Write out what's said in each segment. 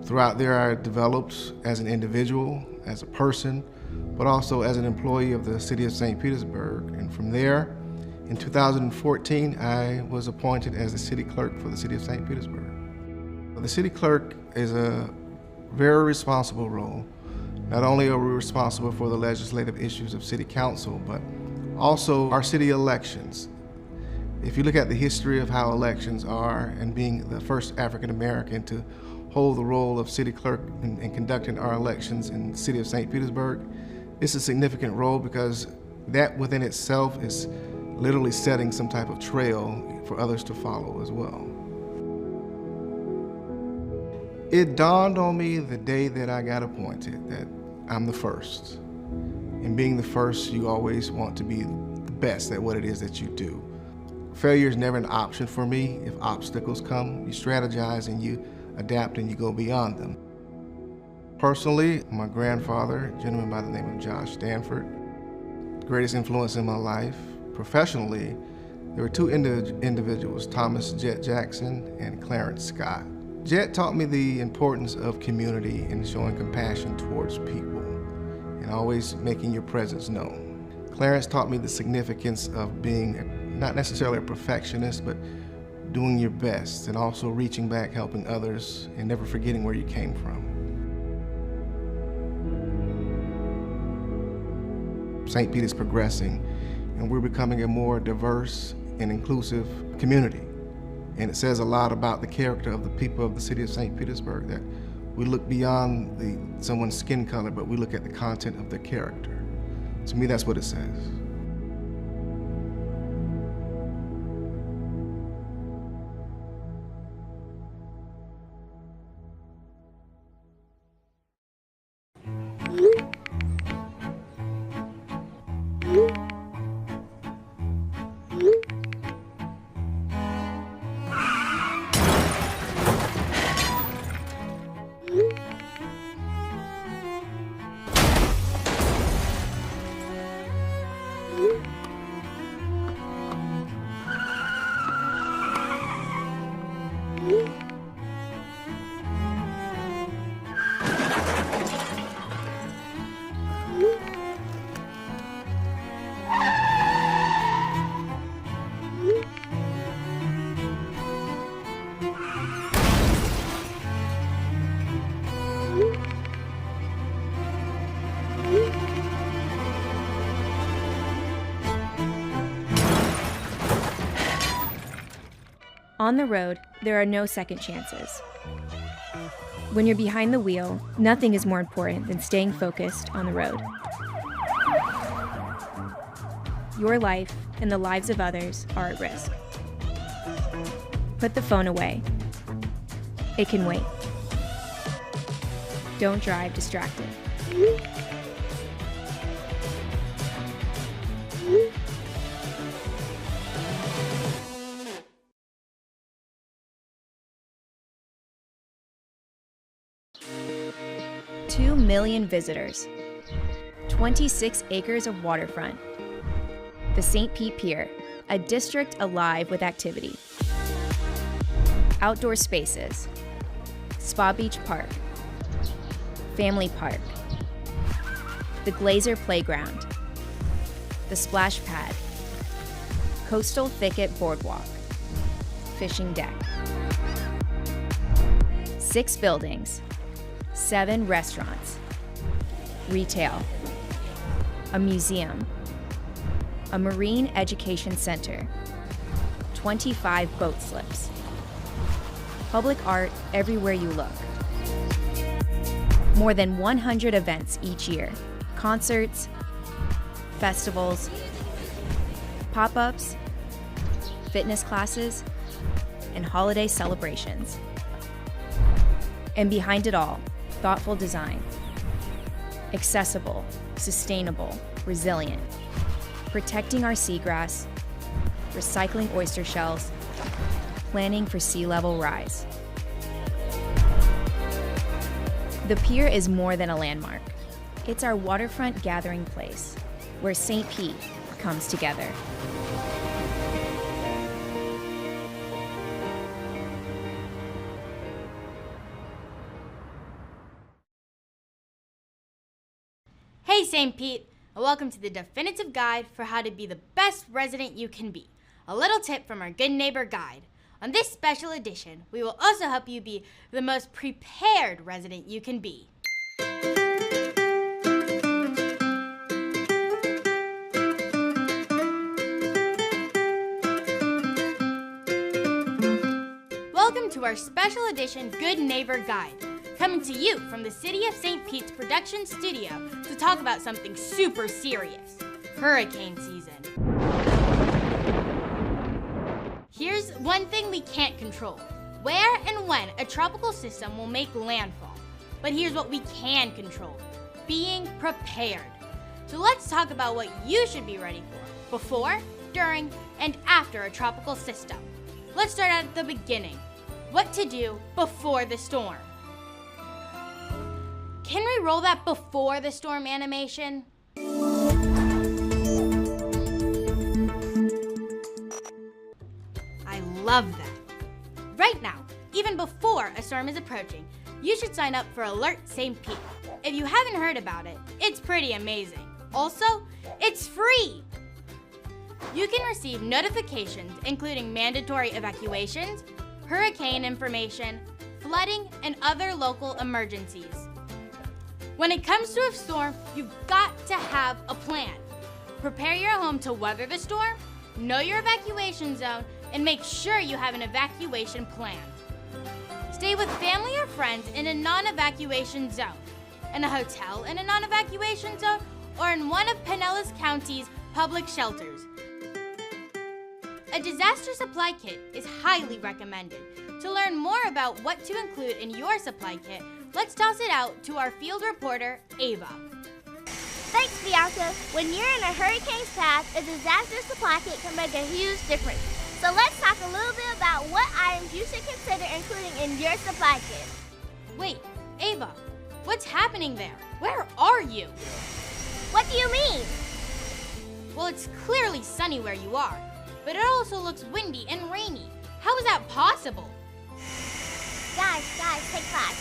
Throughout there, I developed as an individual, as a person, but also as an employee of the city of St. Petersburg. And from there, in 2014, I was appointed as the city clerk for the city of St. Petersburg. The city clerk is a very responsible role. Not only are we responsible for the legislative issues of city council, but also our city elections. If you look at the history of how elections are, and being the first African American to hold the role of city clerk in conducting our elections in the city of St. Petersburg, it's a significant role because that within itself is literally setting some type of trail for others to follow as well. It dawned on me the day that I got appointed that I'm the first. And being the first, you always want to be the best at what it is that you do. Failure is never an option for me. If obstacles come, you strategize and you adapt and you go beyond them. Personally, my grandfather, a gentleman by the name of Josh Stanford, the greatest influence in my life. Professionally, there were two individuals, Thomas Jet Jackson and Clarence Scott. Jet taught me the importance of community and showing compassion towards people and always making your presence known. Clarence taught me the significance of being not necessarily a perfectionist, but doing your best and also reaching back, helping others, and never forgetting where you came from. St. Pete is progressing, and we're becoming a more diverse and inclusive community. And it says a lot about the character of the people of the city of St. Petersburg, that we look beyond someone's skin color, but we look at the content of their character. To me, that's what it says. On the road, there are no second chances. When you're behind the wheel, nothing is more important than staying focused on the road. Your life and the lives of others are at risk. Put the phone away. It can wait. Don't drive distracted. $2 million visitors, 26 acres of waterfront, the St. Pete Pier, a district alive with activity, outdoor spaces, Spa Beach Park, Family Park, the Glazer Playground, the Splash Pad, Coastal Thicket Boardwalk, Fishing Deck, 6 buildings, 7 restaurants, retail, a museum, a marine education center, 25 boat slips, public art everywhere you look, more than 100 events each year, concerts, festivals, pop-ups, fitness classes, and holiday celebrations. And behind it all, thoughtful design. Accessible, sustainable, resilient. Protecting our seagrass, recycling oyster shells, planning for sea level rise. The pier is more than a landmark. It's our waterfront gathering place, where St. Pete comes together. Hey St. Pete, and welcome to the definitive guide for how to be the best resident you can be. A little tip from our Good Neighbor Guide. On this special edition, we will also help you be the most prepared resident you can be. Welcome to our special edition Good Neighbor Guide, coming to you from the City of St. Pete's production studio to talk about something super serious, hurricane season. Here's one thing we can't control, where and when a tropical system will make landfall. But here's what we can control, being prepared. So let's talk about what you should be ready for, before, during, and after a tropical system. Let's start at the beginning. What to do before the storm. Can we roll that before the storm animation? I love that. Right now, even before a storm is approaching, you should sign up for Alert St. Pete. If you haven't heard about it, it's pretty amazing. Also, it's free. You can receive notifications including mandatory evacuations, hurricane information, flooding, and other local emergencies. When it comes to a storm, you've got to have a plan. Prepare your home to weather the storm, know your evacuation zone, and make sure you have an evacuation plan. Stay with family or friends in a non-evacuation zone, in a hotel in a non-evacuation zone, or in one of Pinellas County's public shelters. A disaster supply kit is highly recommended. To learn more about what to include in your supply kit, let's toss it out to our field reporter, Ava. Thanks, Bianca. When you're in a hurricane's path, a disaster supply kit can make a huge difference. So let's talk a little bit about what items you should consider including in your supply kit. Wait, Ava, what's happening there? Where are you? What do you mean? Well, it's clearly sunny where you are, but it also looks windy and rainy. How is that possible? Guys, take five.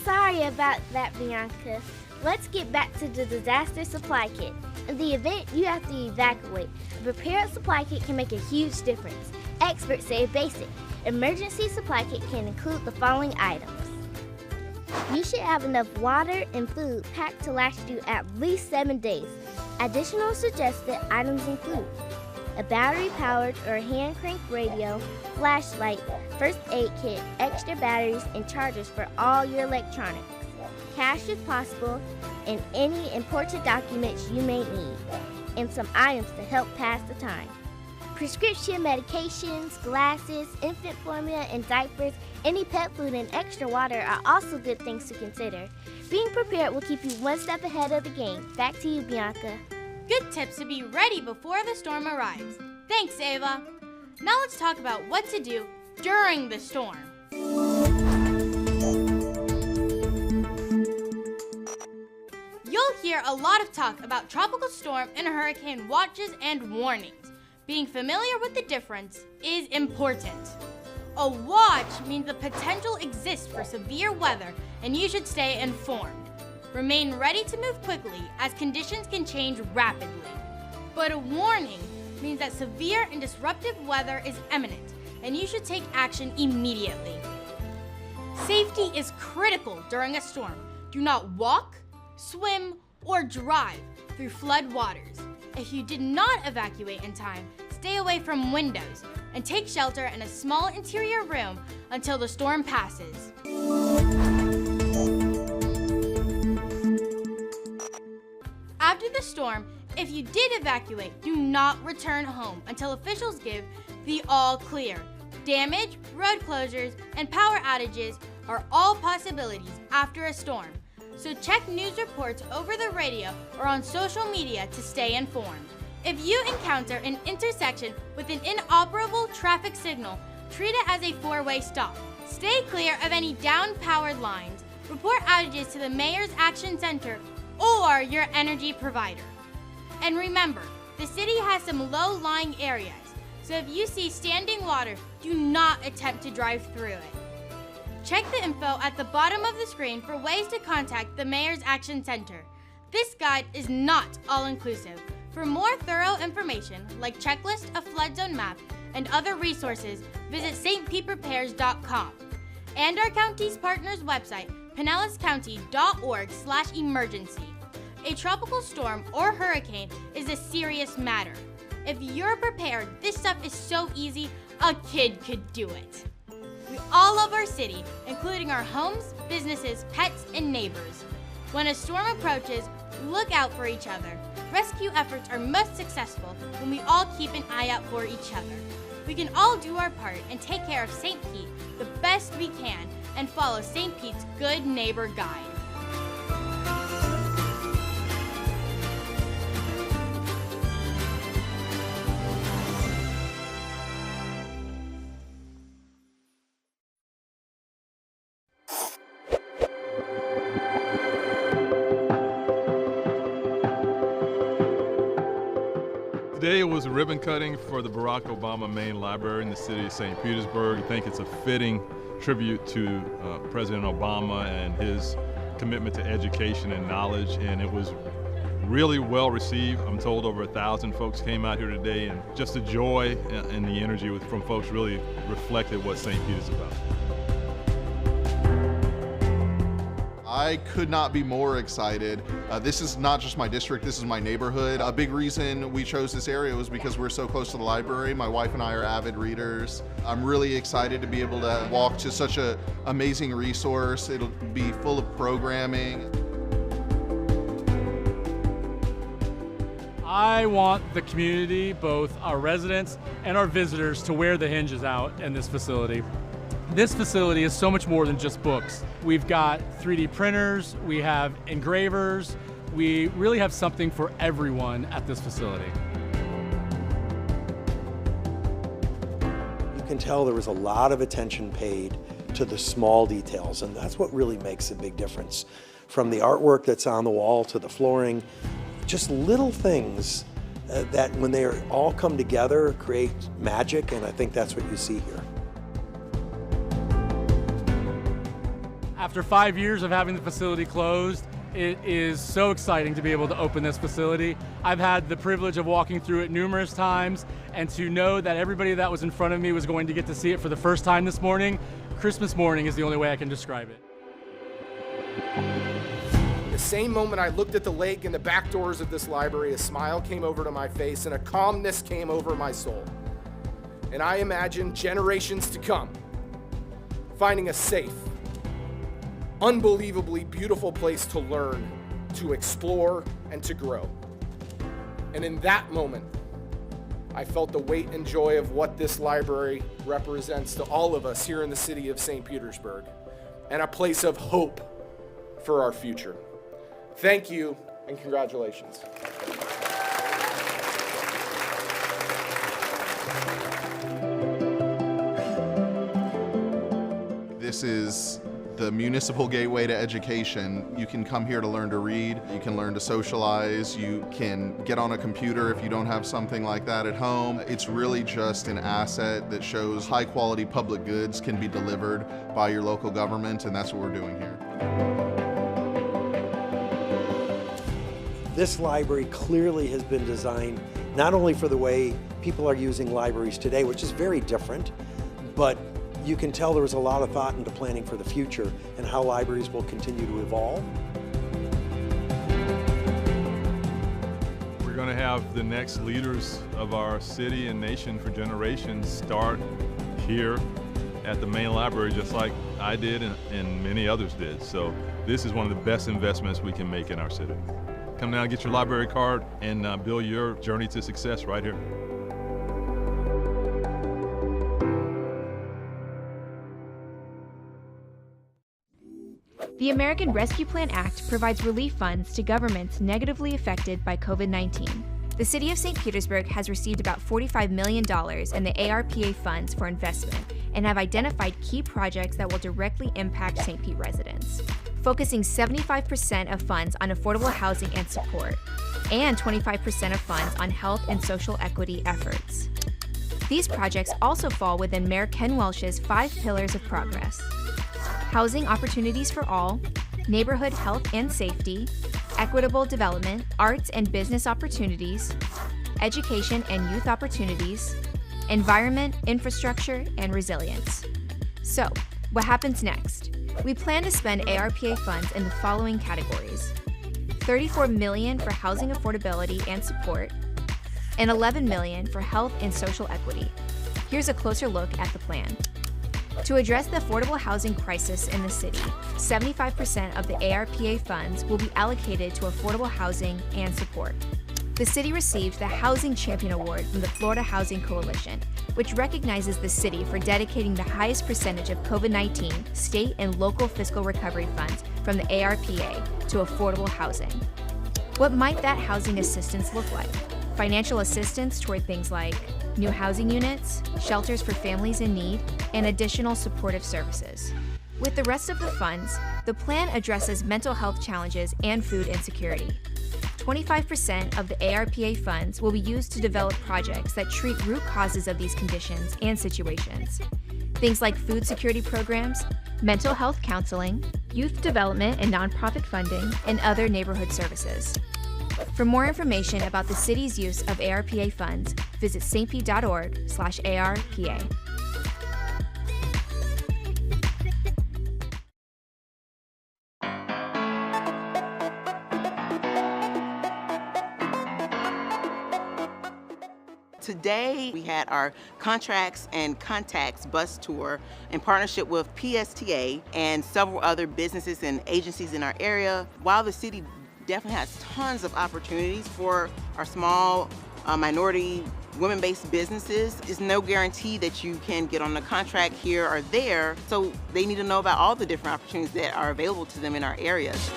Sorry about that, Bianca. Let's get back to the disaster supply kit. In the event you have to evacuate, a prepared supply kit can make a huge difference. Experts say basic. Emergency supply kit can include the following items. You should have enough water and food packed to last you at least 7 days. Additional suggested items include a battery-powered or hand-crank radio, flashlight, first aid kit, extra batteries, and chargers for all your electronics, cash if possible, and any important documents you may need, and some items to help pass the time. Prescription medications, glasses, infant formula, and diapers, any pet food, and extra water are also good things to consider. Being prepared will keep you one step ahead of the game. Back to you, Bianca. Good tips to be ready before the storm arrives. Thanks, Ava. Now let's talk about what to do during the storm. You'll hear a lot of talk about tropical storm and hurricane watches and warnings. Being familiar with the difference is important. A watch means the potential exists for severe weather and you should stay informed. Remain ready to move quickly as conditions can change rapidly. But a warning means that severe and disruptive weather is imminent and you should take action immediately. Safety is critical during a storm. Do not walk, swim, or drive through flood waters. If you did not evacuate in time, stay away from windows and take shelter in a small interior room until the storm passes. After the storm, if you did evacuate, do not return home until officials give the all clear. Damage, road closures, and power outages are all possibilities after a storm. So check news reports over the radio or on social media to stay informed. If you encounter an intersection with an inoperable traffic signal, treat it as a four-way stop. Stay clear of any down-powered lines. Report outages to the Mayor's Action Center or your energy provider. And remember, the city has some low-lying areas, so if you see standing water, do not attempt to drive through it. Check the info at the bottom of the screen for ways to contact the Mayor's Action Center. This guide is not all-inclusive. For more thorough information, like checklist, a flood zone map, and other resources, visit stpeprepares.com. And our county's partners website, pinellascounty.org/emergency. A tropical storm or hurricane is a serious matter. If you're prepared, this stuff is so easy, a kid could do it. We all love our city, including our homes, businesses, pets, and neighbors. When a storm approaches, look out for each other. Rescue efforts are most successful when we all keep an eye out for each other. We can all do our part and take care of St. Pete the best we can and follow St. Pete's Good Neighbor Guide. Today was a ribbon cutting for the Barack Obama Main Library in the city of St. Petersburg. I think it's a fitting tribute to President Obama and his commitment to education and knowledge, and it was really well received. I'm told over 1,000 folks came out here today, and just the joy and the energy from folks really reflected what St. Pete is about. I could not be more excited. This is not just my district, this is my neighborhood. A big reason we chose this area was because we're so close to the library. My wife and I are avid readers. I'm really excited to be able to walk to such an amazing resource. It'll be full of programming. I want the community, both our residents and our visitors, to wear the hinges out in this facility. This facility is so much more than just books. We've got 3D printers, we have engravers, we really have something for everyone at this facility. You can tell there was a lot of attention paid to the small details, and that's what really makes a big difference. From the artwork that's on the wall to the flooring, just little things that when they all come together create magic, and I think that's what you see here. After 5 years of having the facility closed, it is so exciting to be able to open this facility. I've had the privilege of walking through it numerous times, and to know that everybody that was in front of me was going to get to see it for the first time this morning, Christmas morning is the only way I can describe it. The same moment I looked at the lake and the back doors of this library, a smile came over to my face and a calmness came over my soul. And I imagined generations to come finding a safe, unbelievably beautiful place to learn, to explore, and to grow. And in that moment, I felt the weight and joy of what this library represents to all of us here in the city of St. Petersburg, and a place of hope for our future. Thank you, and congratulations. This is the municipal gateway to education. You can come here to learn to read, you can learn to socialize, you can get on a computer if you don't have something like that at home. It's really just an asset that shows high quality public goods can be delivered by your local government, and that's what we're doing here. This library clearly has been designed not only for the way people are using libraries today, which is very different, but you can tell there was a lot of thought into planning for the future and how libraries will continue to evolve. We're going to have the next leaders of our city and nation for generations start here at the main library, just like I did and many others did. So this is one of the best investments we can make in our city. Come down, get your library card, and build your journey to success right here. The American Rescue Plan Act provides relief funds to governments negatively affected by COVID-19. The City of St. Petersburg has received about $45 million in the ARPA funds for investment and have identified key projects that will directly impact St. Pete residents, focusing 75% of funds on affordable housing and support, and 25% of funds on health and social equity efforts. These projects also fall within Mayor Ken Welsh's 5 pillars of progress. housing opportunities for all, neighborhood health and safety, equitable development, arts and business opportunities, education and youth opportunities, environment, infrastructure, and resilience. So, what happens next? We plan to spend ARPA funds in the following categories: $34 million for housing affordability and support, and $11 million for health and social equity. Here's a closer look at the plan. To address the affordable housing crisis in the city, 75% of the ARPA funds will be allocated to affordable housing and support. The city received the Housing Champion Award from the Florida Housing Coalition, which recognizes the city for dedicating the highest percentage of COVID-19 state and local fiscal recovery funds from the ARPA to affordable housing. What might that housing assistance look like? Financial assistance toward things like new housing units, shelters for families in need, and additional supportive services. With the rest of the funds, the plan addresses mental health challenges and food insecurity. 25% of the ARPA funds will be used to develop projects that treat root causes of these conditions and situations. Things like food security programs, mental health counseling, youth development and nonprofit funding, and other neighborhood services. For more information about the city's use of ARPA funds, visit stp.org/ARPA. Today, we had our Contracts and Contacts bus tour in partnership with PSTA and several other businesses and agencies in our area. While the city definitely has tons of opportunities for our small minority women-based businesses, it's no guarantee that you can get on a contract here or there. So they need to know about all the different opportunities that are available to them in our areas.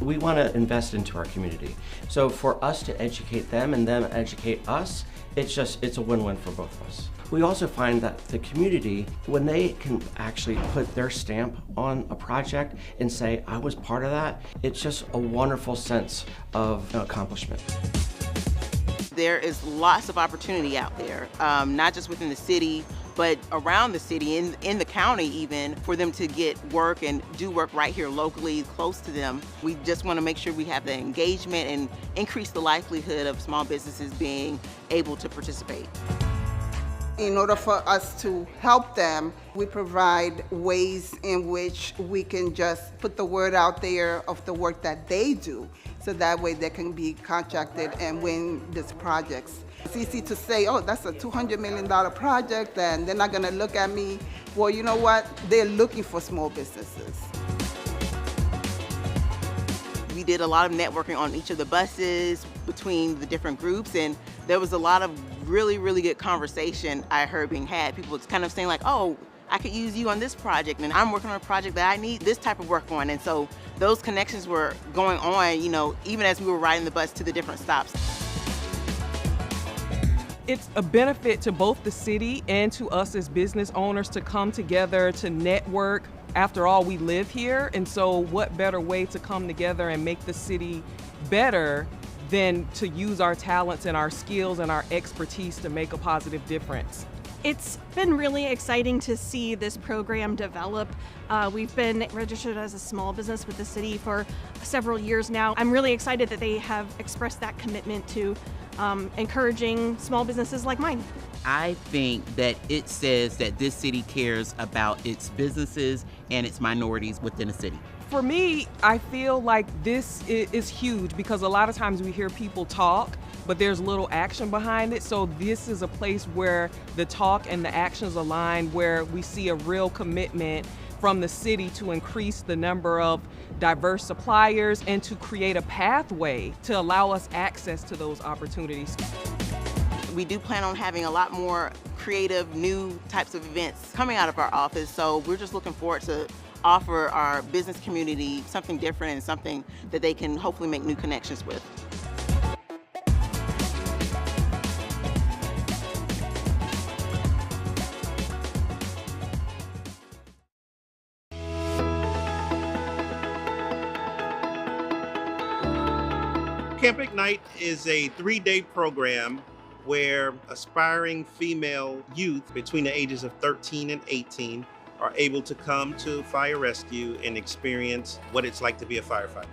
We want to invest into our community. So for us to educate them and them educate us, it's a win-win for both of us. We also find that the community, when they can actually put their stamp on a project and say, I was part of that, it's just a wonderful sense of accomplishment. There is lots of opportunity out there, not just within the city, but around the city, in the county even, for them to get work and do work right here locally, close to them. We just want to make sure we have the engagement and increase the likelihood of small businesses being able to participate. In order for us to help them, we provide ways in which we can just put the word out there of the work that they do, so that way they can be contracted and win these projects. It's easy to say, oh, that's a $200 million project, and they're not gonna look at me. Well, you know what? They're looking for small businesses. We did a lot of networking on each of the buses between the different groups, and there was a lot of really, really good conversation I heard being had. People was kind of saying like, oh, I could use you on this project, and I'm working on a project that I need this type of work on. And so those connections were going on, you know, even as we were riding the bus to the different stops. It's a benefit to both the city and to us as business owners to come together to network. After all, we live here, and so what better way to come together and make the city better than to use our talents and our skills and our expertise to make a positive difference. It's been really exciting to see this program develop. We've been registered as a small business with the city for several years now. I'm really excited that they have expressed that commitment to encouraging small businesses like mine. I think that it says that this city cares about its businesses and its minorities within the city. For me, I feel like this is huge because a lot of times we hear people talk, but there's little action behind it. So this is a place where the talk and the actions align, where we see a real commitment from the city to increase the number of diverse suppliers and to create a pathway to allow us access to those opportunities. We do plan on having a lot more creative, new types of events coming out of our office. So we're just looking forward to offer our business community something different and something that they can hopefully make new connections with. Camp Ignite is a 3-day program where aspiring female youth between the ages of 13 and 18 are able to come to fire rescue and experience what it's like to be a firefighter.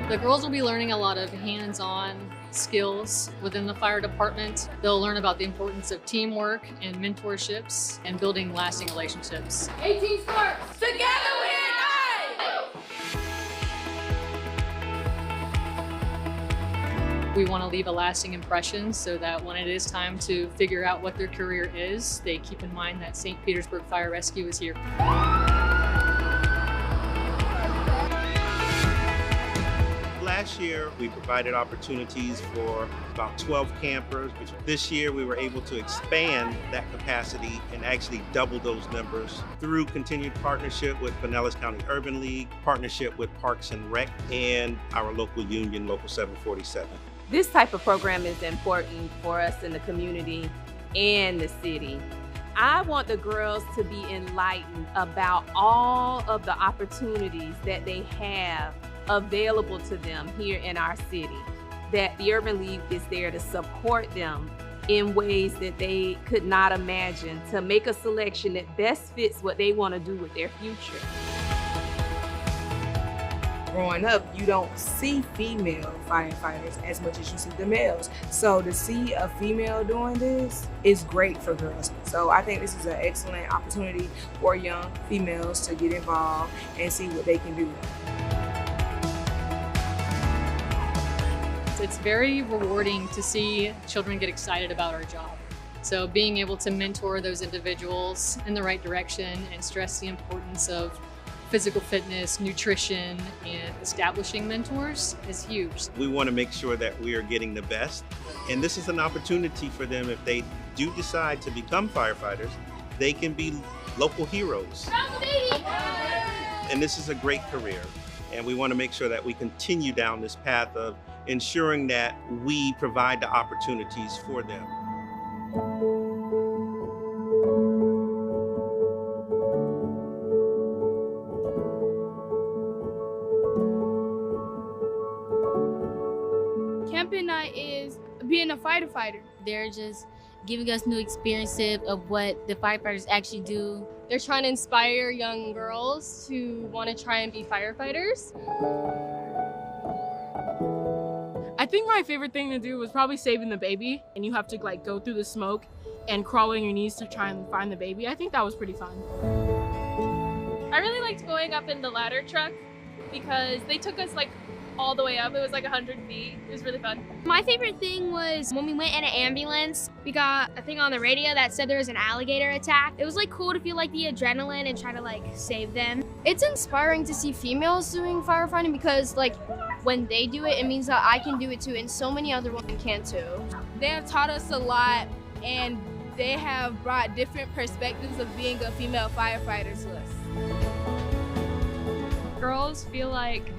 The girls will be learning a lot of hands-on skills within the fire department. They'll learn about the importance of teamwork and mentorships and building lasting relationships. 18 Sparks, together we ignite! We want to leave a lasting impression so that when it is time to figure out what their career is, they keep in mind that St. Petersburg Fire Rescue is here. Last year, we provided opportunities for about 12 campers. This year, we were able to expand that capacity and actually double those numbers through continued partnership with Pinellas County Urban League, partnership with Parks and Rec, and our local union, Local 747. This type of program is important for us in the community and the city. I want the girls to be enlightened about all of the opportunities that they have available to them here in our city, that the Urban League is there to support them in ways that they could not imagine, to make a selection that best fits what they want to do with their future. Growing up, you don't see female firefighters as much as you see the males. So to see a female doing this is great for girls. So I think this is an excellent opportunity for young females to get involved and see what they can do. It's very rewarding to see children get excited about our job. So being able to mentor those individuals in the right direction and stress the importance of physical fitness, nutrition, and establishing mentors is huge. We want to make sure that we are getting the best. And this is an opportunity for them, if they do decide to become firefighters, they can be local heroes. And this is a great career. And we want to make sure that we continue down this path of ensuring that we provide the opportunities for them. Camping night is being a firefighter. They're just giving us new experiences of what the firefighters actually do. They're trying to inspire young girls to want to try and be firefighters. I think my favorite thing to do was probably saving the baby, and you have to like go through the smoke and crawl on your knees to try and find the baby. I think that was pretty fun. I really liked going up in the ladder truck because they took us like all the way up. It was like 100 feet. It was really fun. My favorite thing was when we went in an ambulance, we got a thing on the radio that said there was an alligator attack. It was like cool to feel like the adrenaline and try to like save them. It's inspiring to see females doing firefighting because like when they do it, it means that I can do it too, and so many other women can too. They have taught us a lot, and they have brought different perspectives of being a female firefighter to us. Girls feel like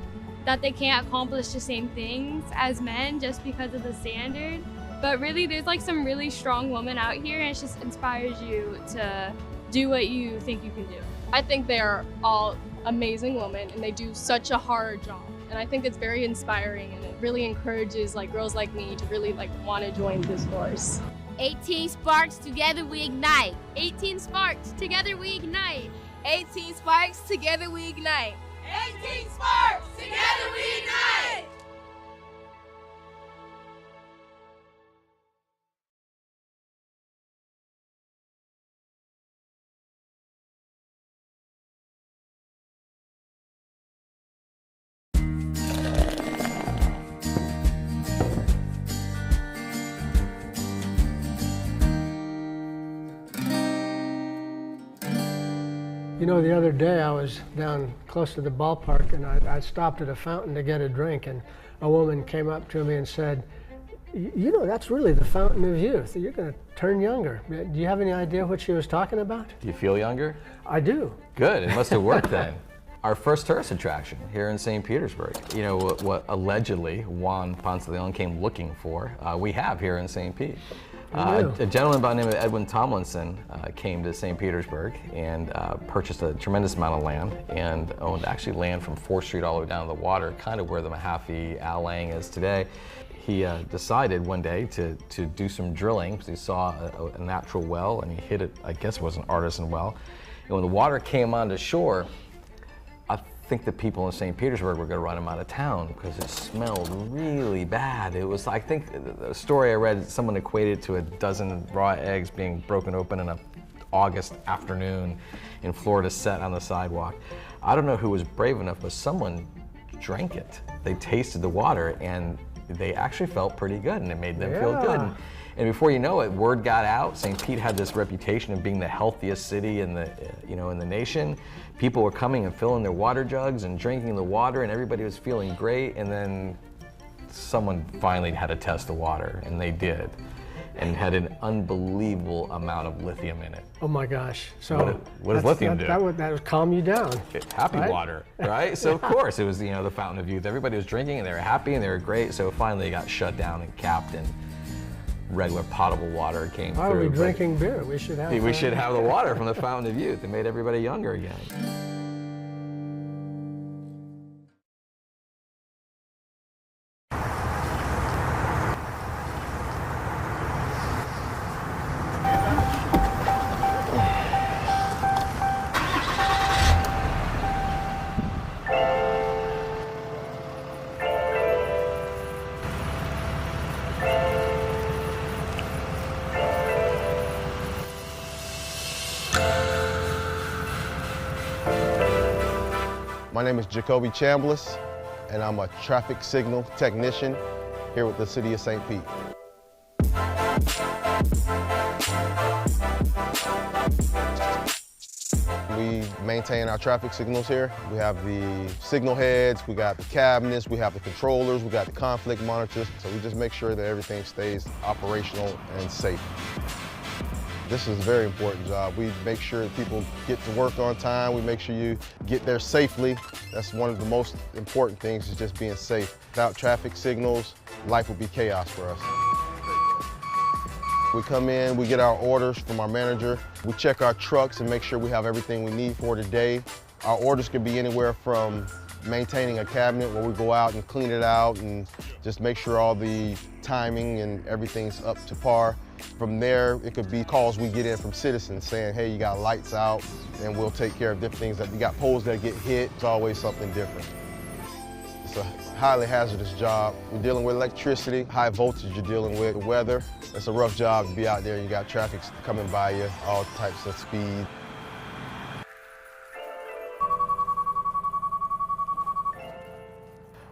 that they can't accomplish the same things as men just because of the standard. But really, there's like some really strong women out here, and it just inspires you to do what you think you can do. I think they are all amazing women, and they do such a hard job. And I think it's very inspiring, and it really encourages like girls like me to really like want to join this force. 18 sparks, together we ignite. 18 sparks, together we ignite. 18 sparks, together we ignite. 18 sparks, together we ignite! You know, the other day I was down close to the ballpark and I stopped at a fountain to get a drink, and a woman came up to me and said, you know, that's really the fountain of youth. You're going to turn younger. Do you have any idea what she was talking about? Do you feel younger? I do. Good, it must have worked then. Our first tourist attraction here in St. Petersburg. You know, what allegedly Juan Ponce de Leon came looking for, we have here in St. Pete. A gentleman by the name of Edwin Tomlinson came to St. Petersburg and purchased a tremendous amount of land and owned actually land from 4th Street all the way down to the water, kind of where the Mahaffey Al Lang is today. he decided one day to do some drilling because he saw a natural well and he hit it, I guess it was an artisan well. And when the water came onto shore, I think the people in St. Petersburg were going to run him out of town because it smelled really bad. It was, I think, the story I read, someone equated to a dozen raw eggs being broken open in an August afternoon in Florida set on the sidewalk. I don't know who was brave enough, but someone drank it. They tasted the water and they actually felt pretty good and it made them feel good. And before you know it, word got out. St. Pete had this reputation of being the healthiest city in the, in the nation. People were coming and filling their water jugs and drinking the water and everybody was feeling great. And then someone finally had to test the water and they did. And had an unbelievable amount of lithium in it. Oh my gosh. So what does lithium do? That would calm you down. Happy right? water, right? So of course it was, the fountain of youth. Everybody was drinking and they were happy and they were great. So finally it got shut down and capped and regular potable water came through. Why are we drinking beer? We should have we should have the water from the fountain of youth. It made everybody younger again. My name is Jacoby Chambliss, and I'm a traffic signal technician here with the City of St. Pete. We maintain our traffic signals here. We have the signal heads, we got the cabinets, we have the controllers, we got the conflict monitors, so we just make sure that everything stays operational and safe. This is a very important job. We make sure that people get to work on time. We make sure you get there safely. That's one of the most important things, is just being safe. Without traffic signals, life would be chaos for us. We come in, we get our orders from our manager. We check our trucks and make sure we have everything we need for today. Our orders can be anywhere from maintaining a cabinet where we go out and clean it out and just make sure all the timing and everything's up to par. From there, it could be calls we get in from citizens saying, hey, you got lights out, and we'll take care of different things. That you got poles that get hit, it's always something different. It's a highly hazardous job. You're dealing with electricity, high voltage you're dealing with, weather. It's a rough job to be out there. You got traffic coming by you, all types of speed.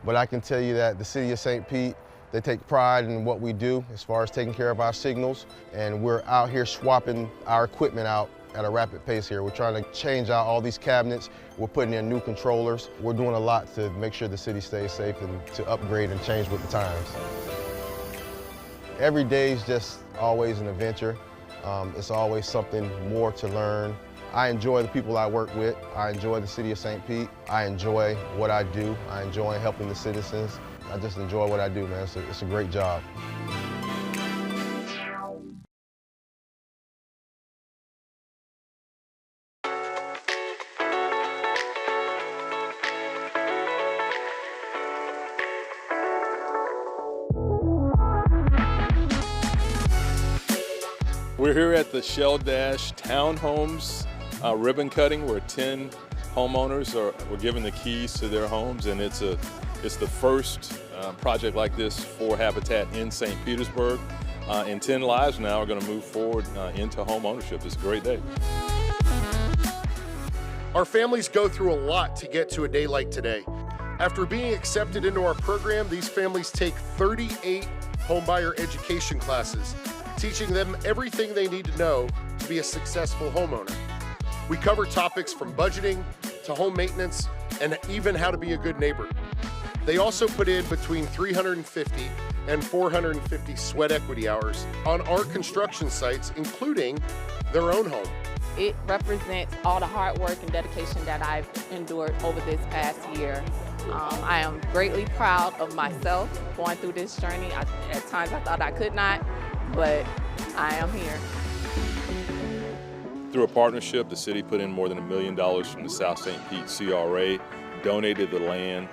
But I can tell you that the City of St. Pete, they take pride in what we do as far as taking care of our signals, and we're out here swapping our equipment out at a rapid pace here. We're trying to change out all these cabinets. We're putting in new controllers. We're doing a lot to make sure the city stays safe and to upgrade and change with the times. Every day is just always an adventure. It's always something more to learn. I enjoy the people I work with. I enjoy the City of St. Pete. I enjoy what I do. I enjoy helping the citizens. I just enjoy what I do, man. It's a great job. We're here at the Shell Dash Townhomes ribbon cutting, where 10 homeowners were given the keys to their homes, and it's the first project like this for Habitat in St. Petersburg. And 10 lives now are going to move forward into home ownership. It's a great day. Our families go through a lot to get to a day like today. After being accepted into our program, these families take 38 homebuyer education classes, teaching them everything they need to know to be a successful homeowner. We cover topics from budgeting to home maintenance and even how to be a good neighbor. They also put in between 350 and 450 sweat equity hours on our construction sites, including their own home. It represents all the hard work and dedication that I've endured over this past year. I am greatly proud of myself going through this journey. At times I thought I could not, but I am here. Through a partnership, the city put in more than $1 million from the South St. Pete CRA, donated the land,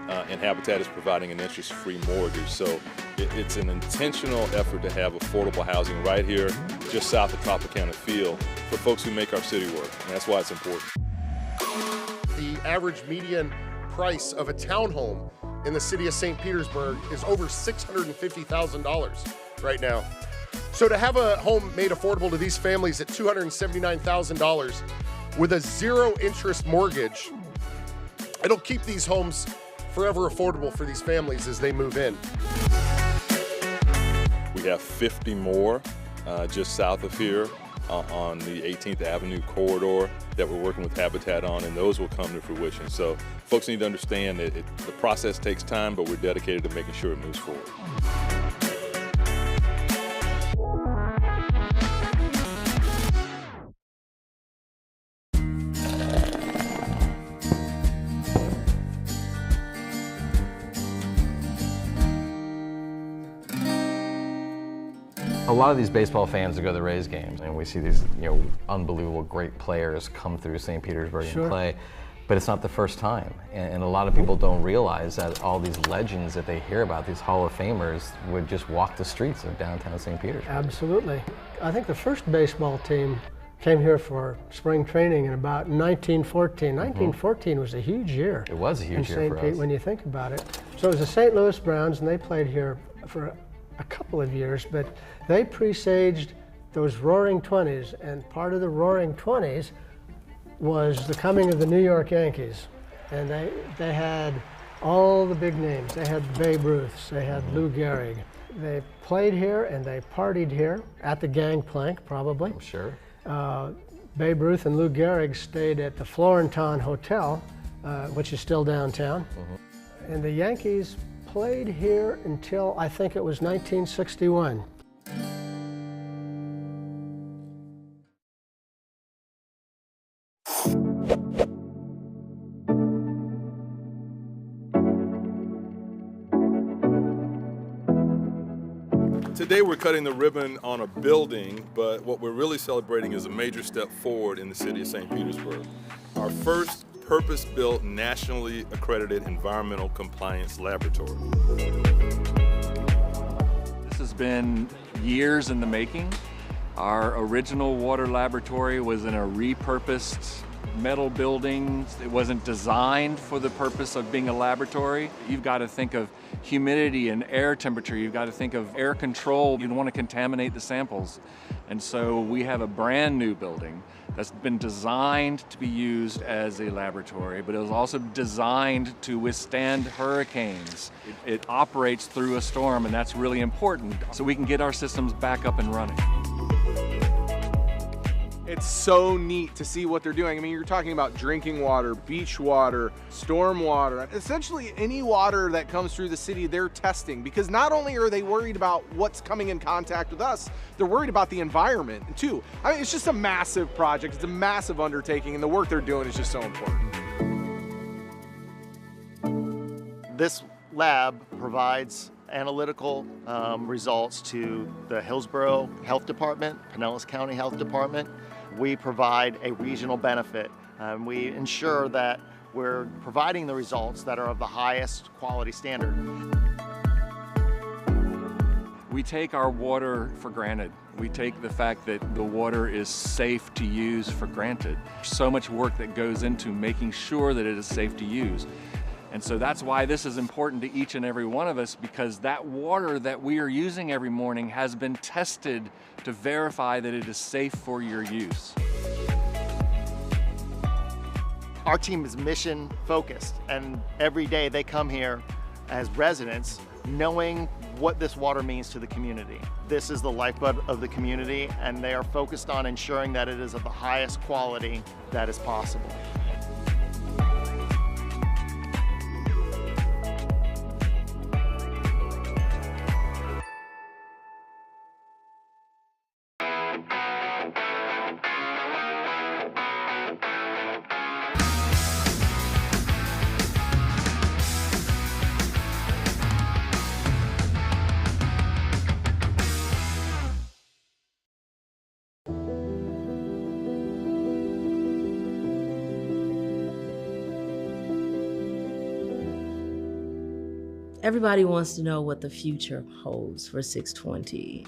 and Habitat is providing an interest-free mortgage. So It's an intentional effort to have affordable housing right here, just south of Tropicana Field, for folks who make our city work, and that's why it's important. The average median price of a townhome in the city of St. Petersburg is over $650,000 right now. So to have a home made affordable to these families at $279,000 with a zero interest mortgage, it'll keep these homes forever affordable for these families as they move in. We have 50 more just south of here on the 18th Avenue corridor that we're working with Habitat on, and those will come to fruition. So folks need to understand that the process takes time, but we're dedicated to making sure it moves forward. A lot of these baseball fans that go to the Rays games, and we see these, unbelievable great players come through St. Petersburg and play, but it's not the first time. And a lot of people don't realize that all these legends that they hear about, these Hall of Famers, would just walk the streets of downtown St. Petersburg. Absolutely. I think the first baseball team came here for spring training in about 1914. 1914 was a huge year. It was a huge year for us. When you think about it. So it was the St. Louis Browns, and they played here for a couple of years, but they presaged those Roaring 20s, and part of the Roaring 20s was the coming of the New York Yankees. And they had all the big names. They had Babe Ruths, they had Lou Gehrig. They played here and they partied here at the Gangplank, probably. I'm sure. Babe Ruth and Lou Gehrig stayed at the Florenton Hotel, which is still downtown. And the Yankees played here until I think it was 1961. Today we're cutting the ribbon on a building, but what we're really celebrating is a major step forward in the city of St. Petersburg. Our first purpose-built, nationally accredited environmental compliance laboratory. This has been years in the making. Our original water laboratory was in a repurposed metal building. It wasn't designed for the purpose of being a laboratory. You've got to think of humidity and air temperature. You've got to think of air control. You don't want to contaminate the samples. And so we have a brand new building that's been designed to be used as a laboratory, but it was also designed to withstand hurricanes. It operates through a storm, and that's really important so we can get our systems back up and running. It's so neat to see what they're doing. I mean, you're talking about drinking water, beach water, storm water, essentially any water that comes through the city, they're testing, because not only are they worried about what's coming in contact with us, they're worried about the environment too. I mean, it's just a massive project. It's a massive undertaking, and the work they're doing is just so important. This lab provides analytical results to the Hillsborough Health Department, Pinellas County Health Department. We provide a regional benefit. We ensure that we're providing the results that are of the highest quality standard. We take our water for granted. We take the fact that the water is safe to use for granted. So much work that goes into making sure that it is safe to use. And so that's why this is important to each and every one of us, because that water that we are using every morning has been tested to verify that it is safe for your use. Our team is mission focused, and every day they come here as residents knowing what this water means to the community. This is the lifeblood of the community, and they are focused on ensuring that it is of the highest quality that is possible. Everybody wants to know what the future holds for 620.